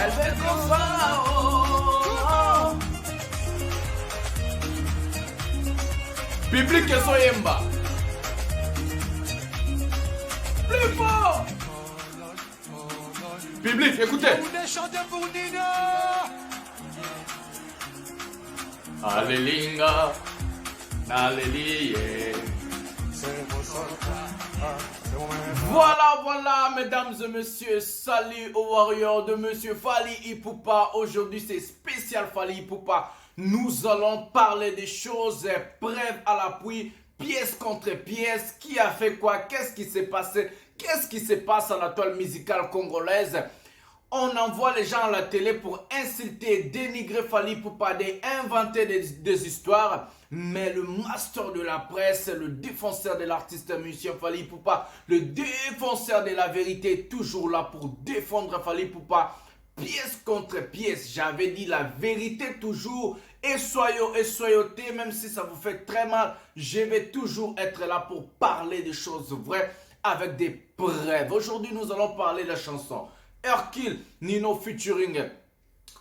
Elle veut qu'on soit là-haut. Public et Soyemba. Plus fort. Public, écoutez. Alléluia. Alléluia. Voilà, mesdames et messieurs, salut aux warriors de monsieur Fally Ipupa. Aujourd'hui, c'est spécial Fally Ipupa. Nous allons parler des choses, preuves à l'appui, pièce contre pièce. Qui a fait quoi? Qu'est-ce qui s'est passé? Qu'est-ce qui se passe à la toile musicale congolaise? On envoie les gens à la télé pour insulter, dénigrer Fally Ipupa, inventer des histoires. Mais le master de la presse, le défenseur de l'artiste musicien Fally Ipupa, le défenseur de la vérité, est toujours là pour défendre Fally Ipupa. Pièce contre pièce, j'avais dit la vérité toujours. Et soyauté, même si ça vous fait très mal, je vais toujours être là pour parler des choses vraies avec des preuves. Aujourd'hui, nous allons parler de la chanson Hercule Nino featuring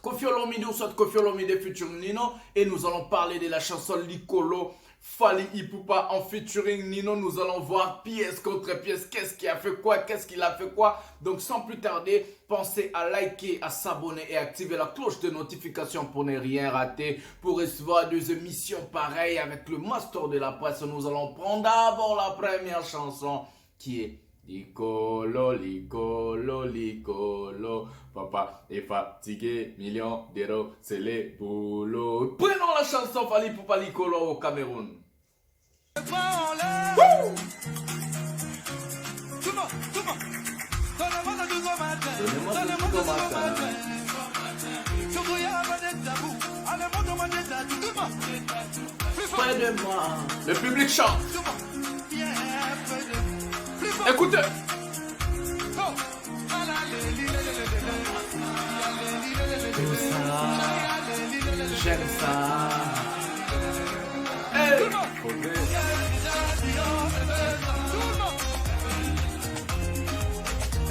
Koffi Olomide ou soit Koffi Olomide featuring Nino. Et nous allons parler de la chanson Likolo Fally Ipupa en featuring Nino. Nous allons voir pièce contre pièce. Qu'est-ce qui a fait quoi? Qu'est-ce qu'il a fait quoi? Donc sans plus tarder, pensez à liker, à s'abonner et activer la cloche de notification pour ne rien rater. Pour recevoir des émissions pareilles avec le master de la presse. Nous allons prendre d'abord la première chanson qui est Likolo, Likolo, Likolo. Papa est fatigué, millions d'euros, c'est les boulots. Prenons la chanson Fally Ipupa Likolo au Cameroun. Près de moi, le public chante. Écoutez. Tout ça, j'aime ça. Hey.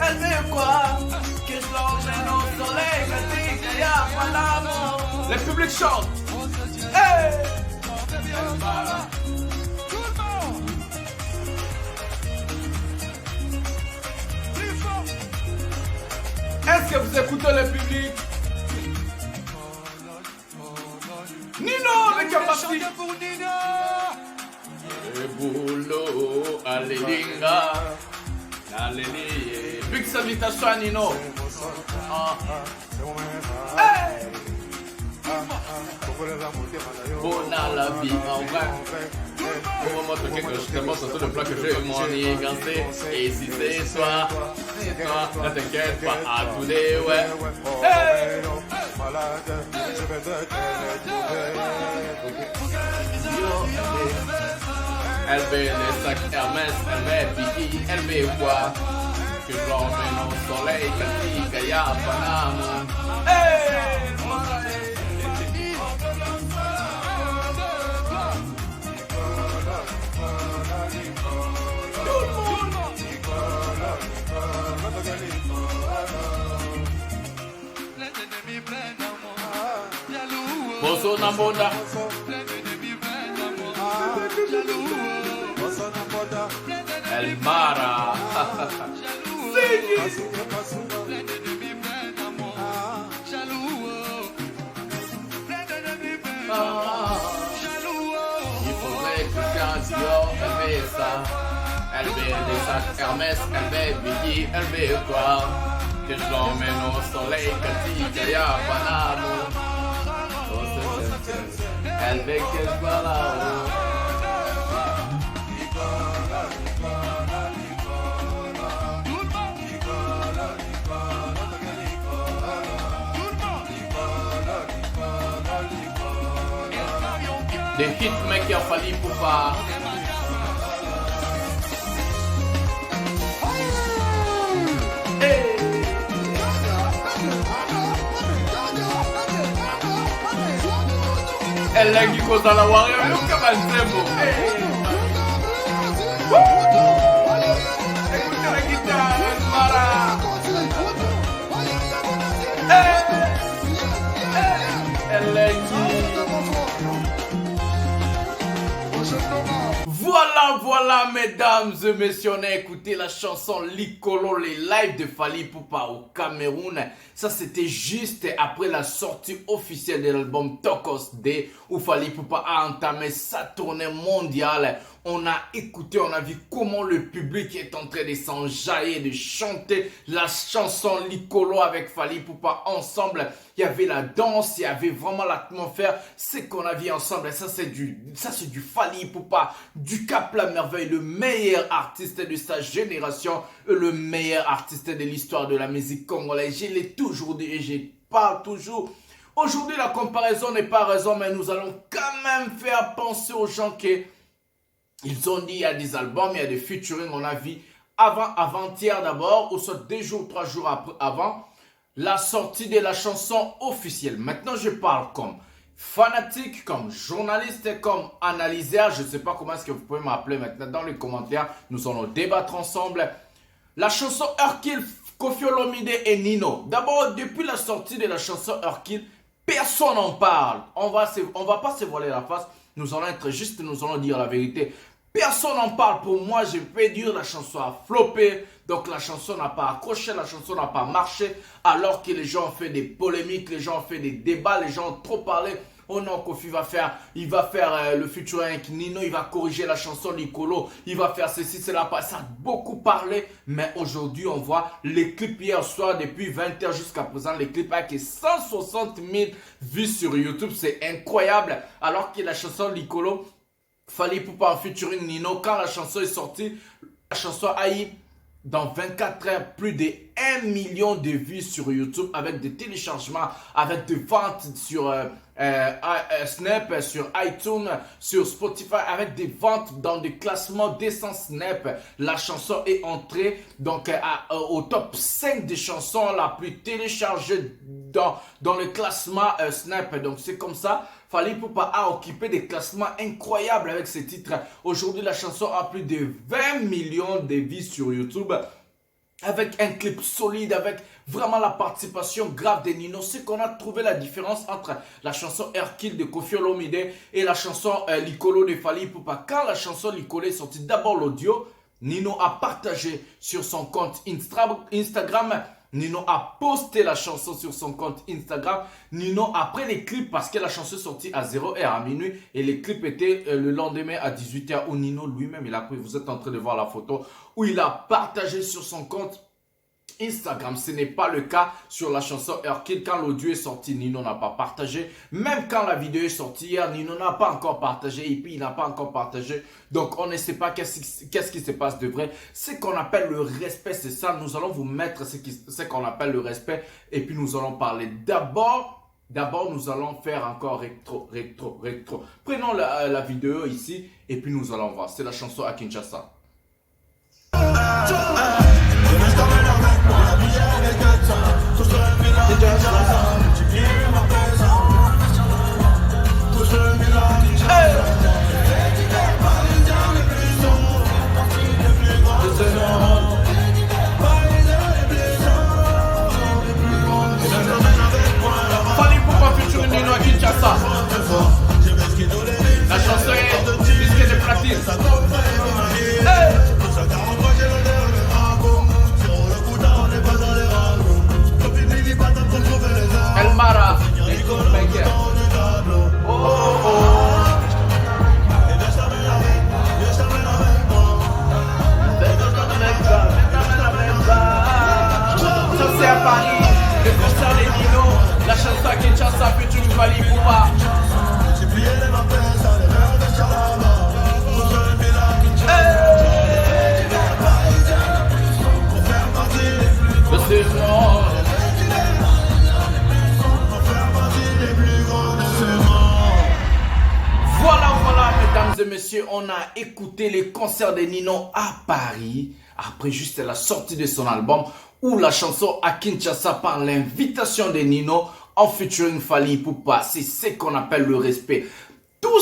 Elle veut quoi? Que je l'emmène au soleil, que dit qu'il y a pas d'amour. Le public chante. Hey. Est-ce que vous écoutez le public? Nino avec un parti. Le boulot, alléluia. Alléluia. Big salutation à Nino. Hey. Bon à la vie en vrai. Au moment où je te montre sur le plan que je m'en ai gancé. Et si c'est toi, ne t'inquiète pas à tous les ouais. Hey. Elle veut les sacs Hermès, elle veut Biggie, elle veut quoi? Que je l'emmène au soleil, qu'elle dit qu'il y a pas d'amour. Hey! Bosso Namboda. El Mara. Il faudrait que quand Dior, elle veut ça. Elle veut des sacs Hermès, elle veut Biggie, elle veut quoi? Que je l'emmène au soleil, qu'elle dit qu'il y a pas d'amour. Elle veut que je sois là-haut. The hitmaker Fally Ipupa. Elle a qui cause à la warrior, elle est comme un tempo. Écoutez la guitare, Mara. Voilà, mesdames et messieurs, on a écouté la chanson Likolo, les lives de Fally Ipupa au Cameroun. Ça, c'était juste après la sortie officielle de l'album Tokos Day, où Fally Ipupa a entamé sa tournée mondiale. On a écouté, on a vu comment le public est en train de s'enjailler, de chanter la chanson Likolo avec Fally Ipupa ensemble. Il y avait la danse, il y avait vraiment l'atmosphère. C'est qu'on a vu ensemble. Et ça, c'est du Fally Ipupa, du Cap la Merveille, le meilleur artiste de sa génération, le meilleur artiste de l'histoire de la musique congolaise. Je l'ai toujours dit et je parle toujours. Aujourd'hui, la comparaison n'est pas raison, mais nous allons quand même faire penser aux gens que ils ont dit il y a des albums, il y a des featuring, on a vu avant-hier d'abord, ou soit 2 jours, 3 jours avant la sortie de la chanson officielle. Maintenant, je parle comme fanatique, comme journaliste, comme analyseur. Je ne sais pas comment est-ce que vous pouvez m'appeler maintenant dans les commentaires. Nous allons débattre ensemble. La chanson Hercule, Koffi Olomide et Nino. D'abord, depuis la sortie de la chanson Hercule, personne n'en parle. On va pas se voiler la face. Nous allons être justes, nous allons dire la vérité. Personne n'en parle. Pour moi, je peux dire la chanson a floppé. Donc la chanson n'a pas accroché, la chanson n'a pas marché. Alors que les gens ont fait des polémiques, les gens ont fait des débats, les gens ont trop parlé. Oh non, Koffi va faire le featuring avec Nino, il va corriger la chanson Likolo, il va faire ceci, cela. Ça a beaucoup parlé, mais aujourd'hui on voit les clips hier soir, depuis 20h jusqu'à présent, les clips avec 160 000 vues sur YouTube, c'est incroyable. Alors que la chanson Likolo, Fally Ipupa en featuring Nino, quand la chanson est sortie, la chanson a eu dans 24 heures plus de 1 million de vues sur YouTube, avec des téléchargements, avec des ventes sur Snap, sur iTunes, sur Spotify, avec des ventes dans des classements d'essence Snap. La chanson est entrée donc au top 5 des chansons la plus téléchargée dans le classement Snap. Donc c'est comme ça. Fally Ipupa a occupé des classements incroyables avec ses titres. Aujourd'hui, la chanson a plus de 20 millions de vues sur YouTube. Avec un clip solide, avec vraiment la participation grave de Nino. C'est qu'on a trouvé la différence entre la chanson Hercule de Koffi Olomide et la chanson Likolo de Fally Ipupa. Quand la chanson Likolo est sortie, d'abord l'audio, Nino a partagé sur son compte Instagram. Nino a posté la chanson sur son compte Instagram. Nino, après les clips, parce que la chanson est sortie à 0h à minuit, et les clips étaient le lendemain à 18h, où Nino lui-même, il a pris, vous êtes en train de voir la photo, où il a partagé sur son compte Instagram. Ce n'est pas le cas sur la chanson Hercule. Quand l'audio est sorti, Nino n'a pas partagé. Même quand la vidéo est sortie hier, Nino n'a pas encore partagé. Et puis, il n'a pas encore partagé. Donc, on ne sait pas qu'est-ce qui se passe de vrai. Ce qu'on appelle le respect, c'est ça. Nous allons vous mettre ce qu'on appelle le respect. Et puis, nous allons parler d'abord, nous allons faire encore rétro. Prenons la vidéo ici. Et puis, nous allons voir. C'est la chanson à Kinshasa. Fally Ipupa featuring Nino à Kinshasa. La chanson est disque de platine. Elmara, ça c'est à Paris, le concert des Nino, la chanson à Kinshasa, featuring Fally Ipupa. Voilà, mesdames et messieurs, on a écouté les concerts de Nino à Paris, après juste la sortie de son album, où la chanson à Kinshasa par l'invitation de Nino en featuring Fally Ipupa. C'est ce qu'on appelle le respect. Tous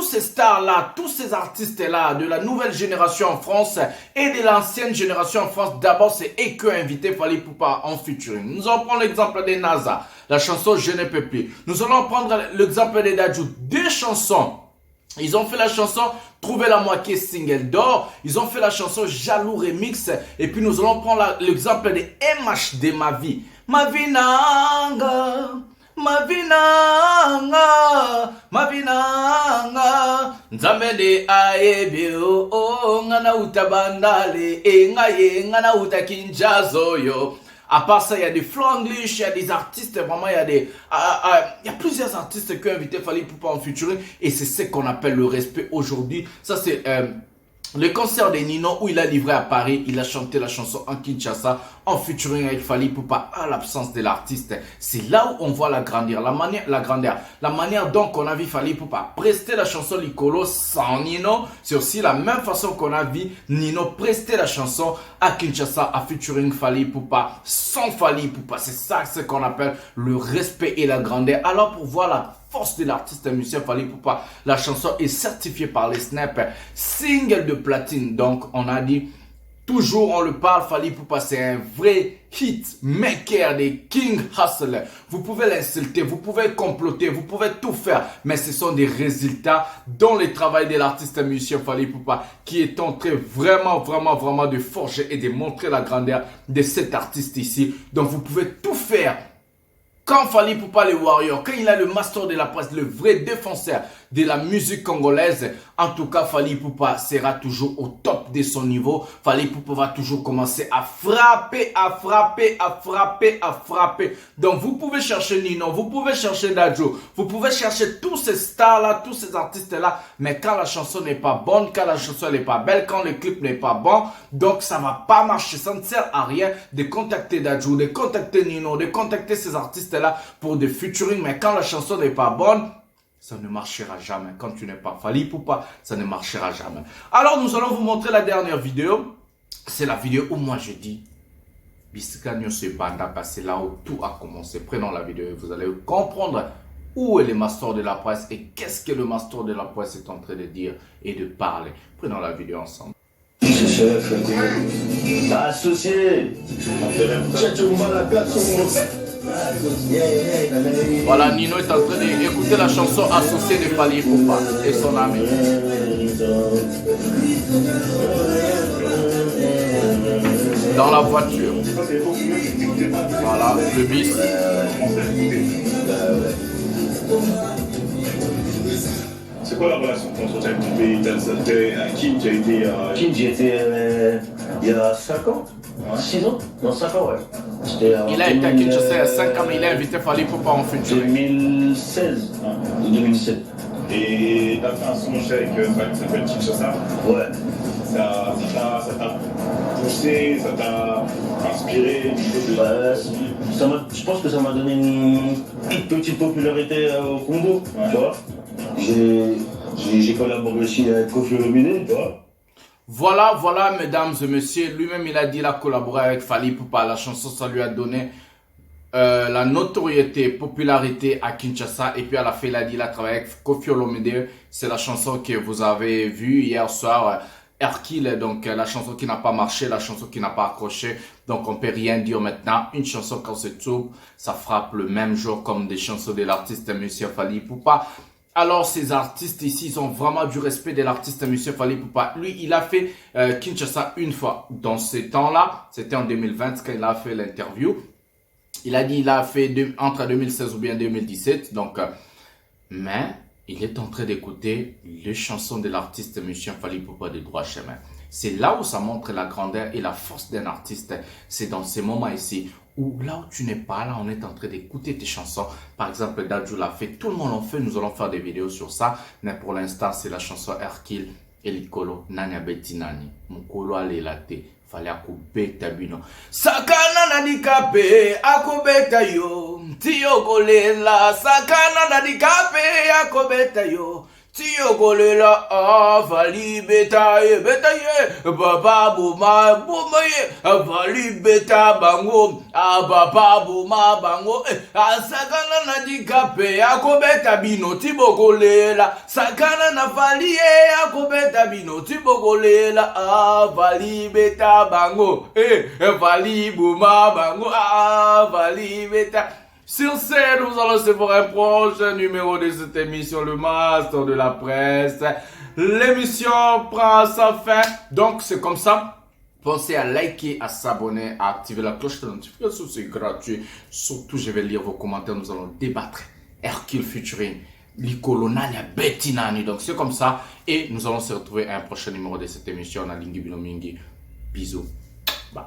ces stars-là, tous ces artistes-là, de la nouvelle génération en France et de l'ancienne génération en France, d'abord c'est eux qui ont invité Fally Ipupa en featuring. Nous allons prendre l'exemple de NASA, la chanson Je ne peux plus. Nous allons prendre l'exemple de Dadju, 2 chansons Ils ont fait la chanson Trouver la moitié single d'or. Ils ont fait la chanson Jaloux remix. Et puis nous allons prendre l'exemple de MHD Ma vie. Ma vie nanga, ma vie nanga, ma vie nanga. Nzambe aebe o ngana utabandale e ngaye ngana utakinjazo yo. À part ça, il y a des flow English, il y a des artistes, vraiment, il y a plusieurs artistes qui ont invité Fally Ipupa en featuring. Et c'est ce qu'on appelle le respect aujourd'hui. Ça, c'est le concert de Nino où il a livré à Paris. Il a chanté la chanson en Kinshasa en featuring avec Fally Ipupa à l'absence de l'artiste. C'est là où on voit la grandeur. La manière dont on a vu Fally Ipupa prester la chanson Likolo sans Nino. C'est aussi la même façon qu'on a vu Nino prester la chanson à Kinshasa à featuring Fally Ipupa sans Fally Ipupa. C'est ça ce qu'on appelle le respect et la grandeur. Alors pour voir la force de l'artiste musicien Fally Ipupa, la chanson est certifiée par les Snap single de platine. Donc on a dit, toujours on le parle, Fally Ipupa c'est un vrai hit maker des King Hustler. Vous pouvez l'insulter, vous pouvez comploter, vous pouvez tout faire, mais ce sont des résultats dans le travail de l'artiste musicien Fally Ipupa qui est en train vraiment de forger et de montrer la grandeur de cet artiste ici. Donc vous pouvez tout faire. Quand Fally Ipupa le Warrior, quand il a le master de la presse, le vrai défenseur de la musique congolaise, en tout cas Fally Ipupa sera toujours au top de son niveau. Fally Ipupa va toujours commencer à frapper. Donc vous pouvez chercher Nino, vous pouvez chercher Dadju, vous pouvez chercher tous ces stars-là, tous ces artistes-là, mais quand la chanson n'est pas bonne, quand la chanson n'est pas belle, quand le clip n'est pas bon, donc ça va pas marcher. Ça ne sert à rien de contacter Dadju, de contacter Nino, de contacter ces artistes-là pour des featuring, mais quand la chanson n'est pas bonne, ça ne marchera jamais. Quand tu n'es pas Fally Ipupa, ça ne marchera jamais. Alors nous allons vous montrer la dernière vidéo. C'est la vidéo où moi je dis Bisika Nyonso Bandaka, c'est là où tout a commencé. Prenons la vidéo et vous allez comprendre où est le master de la presse et qu'est-ce que le master de la presse est en train de dire et de parler. Prenons la vidéo ensemble. Chef, t'as associé. Voilà, Nino est en train d'écouter la chanson associée de Fally Ipupa et son ami. Dans la voiture. Voilà, le bis. C'est quoi la relation entre toi et Kim? Tu as été Kim, j'y étais il y a 5 ans, 6 ans, non 5 ans, ouais. Il a été à Kinshasa il y a 5 ans, mais il a invité Fally Ipupa en featuring. 2016 ou 2017. Et t'as fait un son avec Fally qui s'appelle Kinshasa. Ouais. Ça t'a poussé, ça t'a inspiré. Je pense que ça m'a donné une petite popularité au Congo, ouais. Tu vois. J'ai collaboré aussi avec Koffi Olomide, tu vois. Voilà, mesdames et messieurs, lui-même il a dit qu'il a collaboré avec Fally Ipupa. La chanson, ça lui a donné la notoriété, popularité à Kinshasa. Et puis à la fin, il a dit qu'il a travaillé avec Koffi Olomide. C'est la chanson que vous avez vue hier soir. Hercule, donc la chanson qui n'a pas marché, la chanson qui n'a pas accroché. Donc on peut rien dire maintenant. Une chanson quand c'est tout, ça frappe le même jour comme des chansons de l'artiste Monsieur Fally Ipupa. Alors ces artistes ici, ils ont vraiment du respect de l'artiste Monsieur Fally Ipupa. Lui, il a fait Kinshasa une fois. Dans ces temps-là, c'était en 2020 quand il a fait l'interview. Il a dit qu'il a fait entre 2016 ou bien 2017. Donc, mais il est en train d'écouter les chansons de l'artiste Monsieur Fally Ipupa de droit chemin. C'est là où ça montre la grandeur et la force d'un artiste. C'est dans ces moments ici où là où tu n'es pas, là on est en train d'écouter tes chansons. Par exemple, Dadju l'a fait, tout le monde l'a fait, nous allons faire des vidéos sur ça. Mais pour l'instant, c'est la chanson Hercule et Likolo, Nani Abeti Nani. Mukolo alelate, fallait akubeta bino. Sakana nadikape, akubeta yo. Tiyo golela, sakana nadikape, akubeta yo. Tiyo golela, Fally beta ye, baba buma buma ye, Fally beta bango, baba buma bango, sakana na dikape, akobeta bino, tibo golela, sakana na Fally ye, akobeta bino, tibo golela, Fally beta bango, Fally buma bango, Fally beta. Sur ce, nous allons se voir un prochain numéro de cette émission, le Master de la Presse. L'émission prend sa fin, donc c'est comme ça. Pensez à liker, à s'abonner, à activer la cloche de notification, c'est gratuit. Surtout, je vais lire vos commentaires, nous allons débattre. Hercule featuring Likolonania Bettinani. Donc c'est comme ça. Et nous allons se retrouver à un prochain numéro de cette émission. On a Lingi Bilomingi. Bisous. Bye.